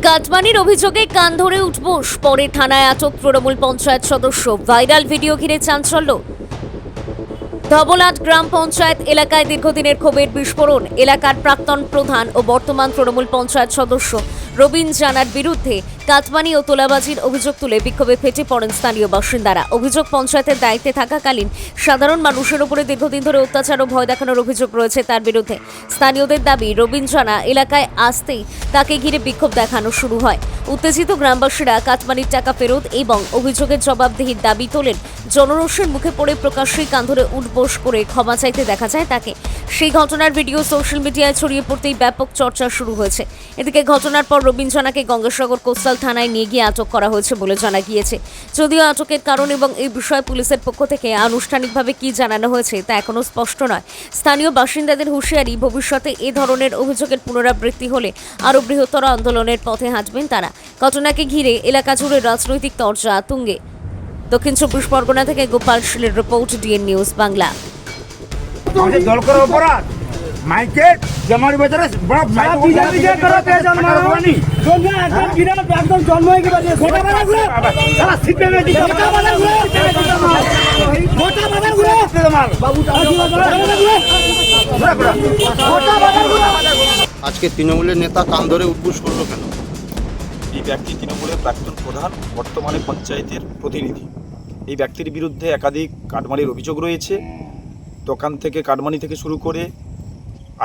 কাটমানির অভিযোগে কান ধরে উঠবোস, পরে থানায় আটক তৃণমূল পঞ্চায়েত সদস্য। ভাইরাল ভিডিও ঘিরে চাঞ্চল্য। ধবলাট গ্রাম পঞ্চায়েত এলাকায় দীর্ঘদিনের ক্ষোভের বিস্ফোরণ। এলাকার প্রাক্তন প্রধান ও বর্তমান তৃণমূল পঞ্চায়েত সদস্য রবীন জানার বিরুদ্ধে কাটমানি ও তোলাবাজির অভিযোগ তুলে বিক্ষোভে ফেটে পড়েন স্থানীয় বাসিন্দারা। অভিযোগ, পঞ্চায়েতের দায়িত্বে থাকাকালীন সাধারণ মানুষের উপরে দীর্ঘদিন ধরে অত্যাচার ও ভয় দেখানোর অভিযোগ রয়েছে তার বিরুদ্ধে। স্থানীয়দের দাবি, রবীন জানা এলাকায় আসতেই তাকে ঘিরে বিক্ষোভ দেখানো শুরু হয়। উত্তেজিত গ্রামবাসীরা কাটমানির টাকা ফেরত এবং অভিযোগের জবাবদিহির দাবি তোলেন। জনরোষের মুখে পড়ে প্রকাশ্যেই কান ধরে উঠবোস করে ক্ষমা চাইতে দেখা যায় তাকে। সেই ঘটনার ভিডিও সোশ্যাল মিডিয়ায় ছড়িয়ে পড়তেই ব্যাপক চর্চা শুরু হয়েছে। এদিকে ঘটনার পর রবীন জানাকে গঙ্গাসাগর কোস্টাল থানায় নিয়ে গিয়ে আটক করা হয়েছে বলে জানা গিয়েছে। যদিও আটকের কারণ এবং এই বিষয়ে পুলিশের পক্ষ থেকে আনুষ্ঠানিকভাবে কি জানানো হয়েছে তা এখনো স্পষ্ট নয়। স্থানীয় বাসিন্দাদের হুঁশিয়ারি, ভবিষ্যতে এ ধরনের অভিযোগের পুনরাবৃত্তি হলে আরও বৃহত্তর আন্দোলনের পথে হাঁটবেন তারা। ঘটনাকে ঘিরে এলাকা জুড়ে রাজনৈতিক তরজা তুঙ্গে। দক্ষিণ চব্বিশ পরগনা থেকে গোপাল শীলের রিপোর্ট, ডিএন নিউজ বাংলা। দল করার অপরাধ মাইকে জামার ভেতরে বড় বিজেপি করে পেজন মারবানি জন্য একদম বিরাট একদম জন্ম হয়ে গেছে গোটা বাজার ঘুরে সারা সিপে মে দিকে গোটা বাজার ঘুরে গোটা বাজার ঘুরে মাল বাবু গোটা বাজার ঘুরে। আজকে তৃণমূলের নেতা কান ধরে উঠবোস করলো কেন? এই ব্যক্তি তৃণমূলের প্রাক্তন প্রধান, বর্তমানে পঞ্চায়েতের প্রতিনিধি। এই ব্যক্তির বিরুদ্ধে একাধিক কাটমানির অভিযোগ রয়েছে। দোকান থেকে কাটমানি থেকে শুরু করে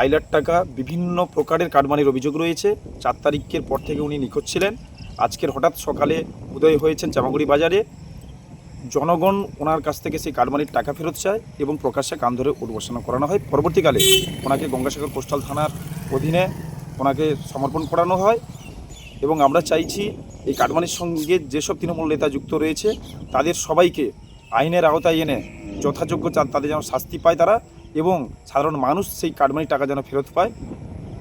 আইলার টাকা, বিভিন্ন প্রকারের কাটমানির অভিযোগ রয়েছে। 4 তারিখের পর থেকে উনি নিখোঁজ ছিলেন। আজকের হঠাৎ সকালে উদয় হয়েছেন জামাগুড়ি বাজারে। জনগণ ওনার কাছ থেকে সেই কাটমানির টাকা ফেরত চায় এবং প্রকাশ্যে কান ধরে উদ্বোসনা করানো হয়। পরবর্তীকালে ওনাকে গঙ্গাসাগর কোস্টাল থানার অধীনে ওনাকে সমর্পণ করানো হয় এবং আমরা চাইছি এই কাটমানির সঙ্গে যেসব তৃণমূল নেতা যুক্ত রয়েছে তাদের সবাইকে আইনের আওতায় এনে যথাযোগ্য তাদের যেন শাস্তি পায় তারা, এবং সাধারণ মানুষ সেই কাটমানির টাকা যেন ফেরত পায়।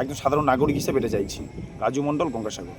একজন সাধারণ নাগরিক হিসেবে এটা চাইছি। রাজু মণ্ডল, গঙ্গাসাগর।